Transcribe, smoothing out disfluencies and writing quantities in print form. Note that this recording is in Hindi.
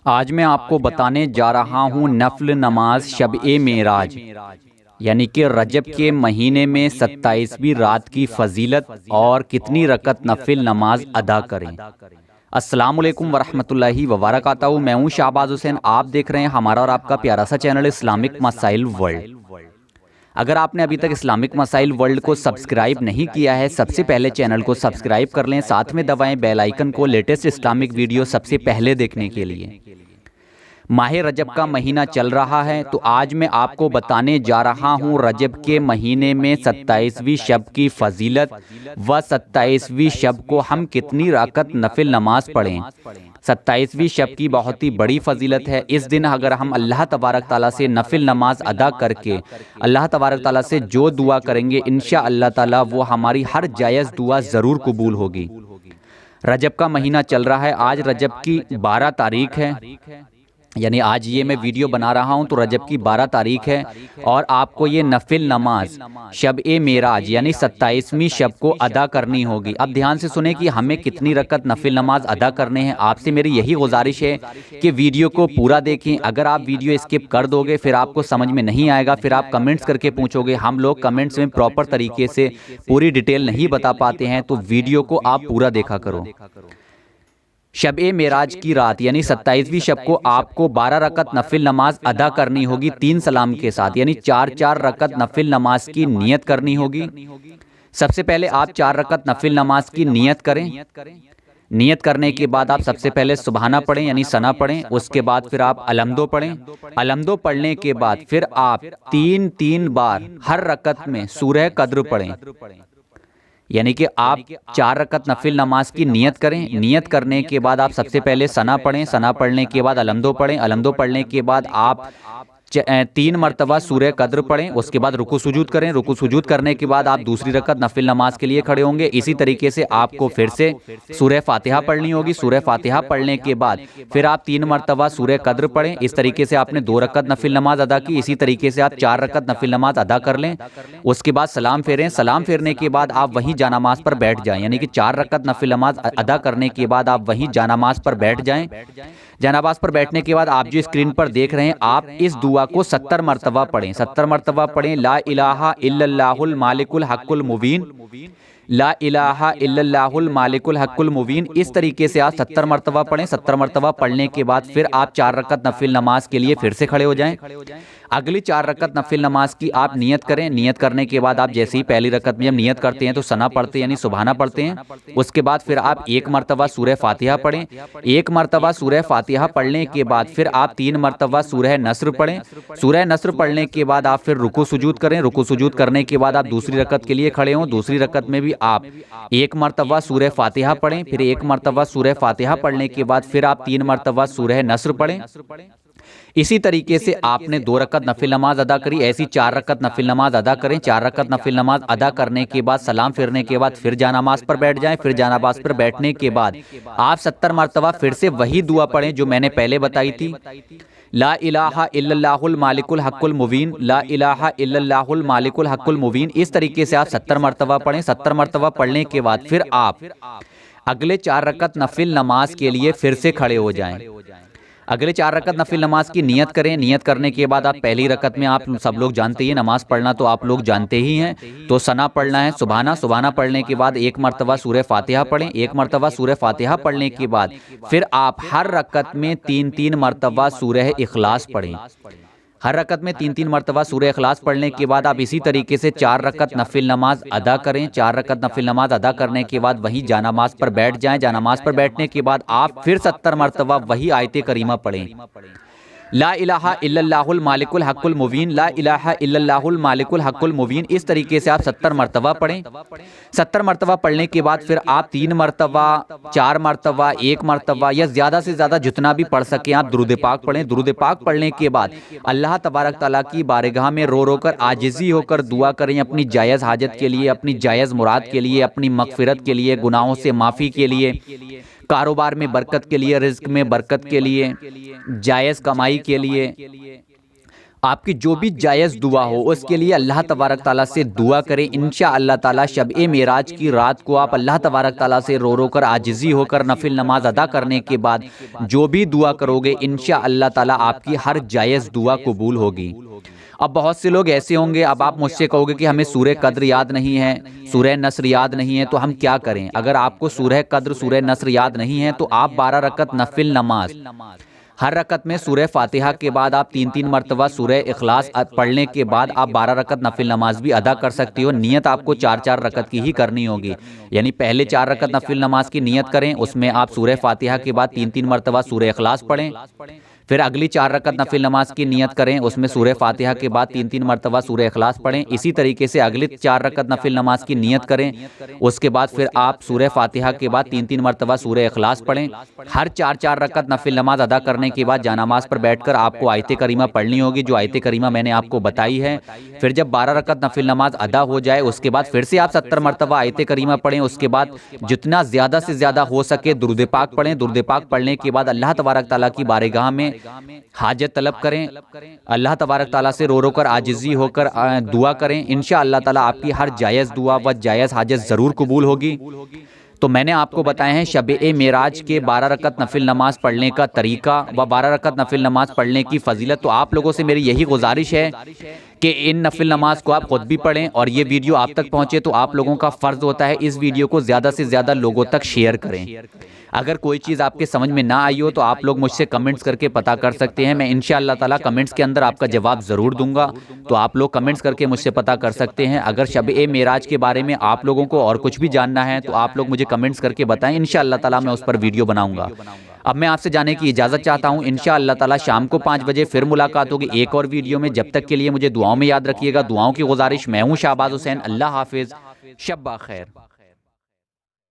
आज मैं आपको बताने जा रहा हूँ नफल नमाज शब-ए-मेराज यानी कि रजब के महीने में 27वीं रात की फजीलत और कितनी रकत नफिल नमाज अदा करें। अस्सलामुअलैकुम वरहमतुल्लाहि वबरकातुहू। मैं हूँ शाहबाज हुसैन। आप देख रहे हैं हमारा और आपका प्यारा सा चैनल इस्लामिक मसाइल वर्ल्ड। अगर आपने अभी तक इस्लामिक मसाइल वर्ल्ड को सब्सक्राइब नहीं किया है, सबसे पहले चैनल को सब्सक्राइब कर लें, साथ में दबाएं बेल आइकन को लेटेस्ट इस्लामिक वीडियो सबसे पहले देखने के लिए। माह रजब का महीना चल रहा है, तो आज मैं आपको बताने जा रहा हूँ रजब के महीने में 27वीं शब की फजीलत व 27वीं शब को हम कितनी रकत नफिल नमाज पढ़ें। 27वीं शब की बहुत ही बड़ी फजीलत है। इस दिन अगर हम अल्लाह तबारक ताला से नफिल नमाज अदा करके अल्लाह तबारक ताला से जो दुआ करेंगे, इंशा अल्लाह ताला वो हमारी हर जायज़ दुआ ज़रूर कबूल होगी। रजब का महीना चल रहा है, आज रजब की 12 तारीख है, यानी आज ये मैं वीडियो बना रहा हूँ तो रजब की 12 तारीख है और आपको ये नफिल नमाज शब-ए-मेराज यानी 27वीं शब को अदा करनी होगी। अब ध्यान से सुने कि हमें कितनी रकत नफिल नमाज अदा करने हैं। आपसे मेरी यही गुजारिश है कि वीडियो को पूरा देखें। अगर आप वीडियो स्किप कर दोगे फिर आपको समझ में नहीं आएगा, फिर आप कमेंट्स करके पूछोगे। हम लोग कमेंट्स में प्रॉपर तरीके से पूरी डिटेल नहीं बता पाते हैं, तो वीडियो को आप पूरा देखा करो। शब-ए-मेराज की रात यानी 27वीं शब को आपको 12 रकत नफिल नमाज अदा करनी होगी 3 सलाम के साथ, यानी 4-4 रकत नफिल नमाज की नियत करनी होगी। सबसे पहले आप 4 रकत नफिल नमाज की नियत करें। नियत करने के बाद आप सबसे पहले सुबहाना पढ़ें यानी सना पढ़ें। उसके बाद फिर आप अलहम्दो पढ़ें। अलहम्दो पढ़ने के बाद फिर आप 3-3 बार हर रकत में सूरह कद्र पढ़ें, यानी कि आप 4 रकत नफिल नमाज की नियत करें। नियत करने के बाद आप सबसे पहले सना पढ़ें। सना पढ़ने के बाद अलहम्दो पढ़ें। अलहम्दो पढ़ने के बाद आप 3 मरतबा सूरह कद्र पढ़ें। उसके बाद रुकू सुजूद करें। रुकू सुजूद करने के बाद आप दूसरी रकत नफिल नमाज के लिए खड़े होंगे। इसी तरीके से आपको फिर से सूरह फातिहा पढ़नी होगी। सूरह फातिहा पढ़ने के बाद फिर आप 3 मरतबा सूरह कद्र पढ़ें। इस तरीके से आपने 2 रकत नफिल नमाज अदा की। इसी तरीके से आप 4 रकत नफिल नमाज अदा कर लें। उसके बाद सलाम फेरें। सलाम फेरने के बाद आप वहीं जानामाज पर बैठ जाएं, यानी कि 4 रकत नफिल नमाज अदा करने के बाद आप वहीं जानामाज पर बैठ जाएं। जानामाज पर बैठने के बाद आप जो स्क्रीन पर देख रहे हैं, आप इस दुआ को 70 मरतबा पढ़ें। 70 मरतबा पढ़ें। ला इलाहा इल्लल्लाहुल मालिकुल हक्कुल मुबीन, ला इलाहा इल्लल्लाहुल मालिकुल हक्कुल मुबीन। इस तरीके से आप 70 मरतबा पढ़ें। 70 मरतबा पढ़ने के बाद फिर आप 4 रकत नफिल नमाज के लिए फिर से खड़े हो जाएं। अगली 4 रकत नफिल नमाज की आप नियत करें। नियत करने के बाद आप जैसे ही पहली रकत में जब नियत करते हैं तो सना पढ़ते हैं यानी सुबहाना पढ़ते हैं। उसके बाद फिर आप 1 मरतबा सूरह फातिहा पढ़ें। 1 मरतबा सूरह फातिहा पढ़ने के बाद फिर आप 3 मरतबा सूरह नस्र पढ़ें। सूरह नस्र पढ़ने के बाद आप फिर रुकू सुजूद करें। रुकू सुजूद करने के बाद आप दूसरी रकत के लिए खड़े हों। दूसरी रकत में भी आप 1 मरतबा सूरह फातिहा पढ़ें। फिर 1 मरतबा सूरह फातिहा पढ़ने के बाद फिर आप 3 मरतबा सूरह नस्र पढ़ें। इसी तरीके से आपने 2 रकत नफिल नमाज अदा करी। ऐसी 4 रकत नफिल नमाज अदा करें। 4 रकत नफिल नमाज अदा करने के बाद सलाम फिरने के बाद फिर जानामाज पर बैठ जाएं। फिर जानामाज पर बैठने के बाद आप 70 मरतबा फिर से वही दुआ पढ़ें जो मैंने पहले बताई थी। ला इलाहा इल्लल्लाहुल मालिकुल हक्कुल मुबीन, ला इलाहा इल्लल्लाहुल मालिकुल हक्कुल मुबीन। इस तरीके से आप 70 मरतबा पढ़ें। 70 मरतबा पढ़ने के बाद फिर आप अगले 4 रकत नफिल नमाज के लिए फिर से खड़े हो जाएं। अगले 4 रकत नफिल नमाज की नियत करें। नियत करने के बाद आप पहली रकत में, आप सब लोग जानते ही नमाज पढ़ना तो आप लोग जानते ही हैं, तो सना पढ़ना है, सुबहाना। सुबहाना पढ़ने के बाद 1 मरतबा सूरह फातिहा पढ़ें। 1 मरतबा सूरह फातिहा पढ़ने के बाद फिर आप हर रकत में 3-3 मरतबा सूरह इखलास पढ़ें। हर रकत में 3-3 मरतबा सूरह इखलास पढ़ने के बाद आप इसी तरीके से 4 रकत नफिल नमाज अदा करें। 4 रकत नफिल नमाज अदा करने के बाद वहीं जानामाज पर बैठ जाएं। जानामाज पर बैठने के बाद आप फिर 70 मरतबा वही आयत करीमा पढ़ें। ला इलाहा इल्लल्लाहुल मालिकुल हक्कुल मुबीन, ला इलाहा इल्लल्लाहुल मालिकुल हक्कुल मुबीन। इस तरीके से आप 70 मरतबा पढ़ें। 70 मरतबा पढ़ने के बाद फिर आप 3 मरतबा, 4 मरतबा, 1 मरतबा या ज़्यादा से ज़्यादा जितना भी पढ़ सकें आप दुरूद पाक पढ़ें। दुरूद पाक पढ़ने के बाद अल्लाह तबारक ताला की बारगाह में रो रो कर आजिज़ी होकर दुआ करें अपनी जायज़ हाजत के लिए, अपनी जायज़ मुराद के लिए, अपनी मगफिरत के लिए, गुनाहों से माफ़ी के लिए, कारोबार में बरकत के लिए, रिज़्क में बरकत के लिए, जायज़ कमाई के लिए, आपकी जो भी जायज़ दुआ हो उसके लिए अल्लाह तबारक ताला से दुआ करें। इंशाअल्लाह ताला शब-ए मेराज की रात को आप अल्लाह तबारक ताला से रो रो कर आजिज़ी होकर नफिल नमाज अदा करने के बाद जो भी दुआ करोगे इंशाअल्लाह ताला आपकी हर जायज़ दुआ कबूल होगी। अब बहुत से लोग ऐसे होंगे, अब आप मुझसे कहोगे कि हमें सूरह कद्र याद नहीं है, सूरह नस्र याद नहीं है, तो हम क्या करें? अगर आपको सूरह कद्र सूरह नस्र याद नहीं है तो आप 12 रकत नफिल नमाज, हर रकत में सूरह फातिहा के बाद आप 3-3 मरतबा सूरह इखलास पढ़ने के बाद आप 12 रकत नफिल नमाज भी अदा कर सकती हो। नियत आपको 4-4 रकत की ही करनी होगी, यानी पहले 4 रकत नफिल नमाज की नियत करें, उसमें आप सूरह फातिहा के बाद 3-3 मरतबा सूरह इखलास पढ़ें। फिर अगली 4 रकत नफिल नमाज की नियत करें, उसमें सूरह फातिहा के बाद 3-3 मरतबा सूरह इखलास पढ़ें। इसी तरीके से अगली 4 रकत नफिल नमाज की नियत करें, उसके बाद फिर आप सूरह फातिहा के बाद 3-3 मरतबा सूरह इखलास पढ़ें। हर 4-4 रकत नफिल नमाज अदा करने के बाद जानामाज पर बैठकर आपको आयत करीमा पढ़नी होगी, जो आयत करीमा मैंने आपको बताई है। फिर जब 12 रकत नफिल नमाज अदा हो जाए उसके बाद फिर से आप 70 मरतबा आयत करीमा पढ़ें। उसके बाद जितना ज़्यादा से ज़्यादा हो सके दुरूद पाक पढ़ें। दुरूद पाक पढ़ने के बाद अल्लाह तबारक ताला की बारगाह में हाजत तलब करें, अल्लाह तबारक ताला से रो रो कर आजिज़ी होकर दुआ करें। इंशाअल्लाह ताला आपकी हर जायज़ दुआ व जायज़ हाजत ज़रूर कबूल होगी। तो मैंने आपको बताया है शब-ए मेराज के 12 रकत नफिल नमाज पढ़ने का तरीका व 12 रकत नफिल नमाज पढ़ने की फजीलत। तो आप लोगों से मेरी यही गुजारिश है कि इन नफिल नमाज को आप खुद भी पढ़ें और ये वीडियो आप तक पहुँचे तो आप लोगों का फ़र्ज़ होता है इस वीडियो को ज़्यादा से ज़्यादा लोगों तक शेयर करें। अगर कोई चीज़ आपके समझ में ना आई हो तो आप लोग मुझसे कमेंट्स करके पता कर सकते हैं। मैं इंशाअल्लाह ताला कमेंट्स के अंदर आपका जवाब ज़रूर दूंगा, तो आप लोग कमेंट्स करके मुझसे पता कर सकते हैं। अगर शब-ए मेराज के बारे में आप लोगों को और कुछ भी जानना है तो आप लोग मुझे कमेंट्स करके बताएं, इंशाअल्लाह ताला मैं उस पर वीडियो बनाऊंगा। अब मैं आपसे जाने की इजाज़त चाहता हूँ। इंशाअल्लाह ताला शाम को 5 बजे फिर मुलाकात होगी एक और वीडियो में। जब तक के लिए मुझे दुआओं में याद रखिएगा। दुआओं की गुजारिश, मैं हूँ शाहबाज हुसैन। अल्लाह हाफिज़, शब खैर।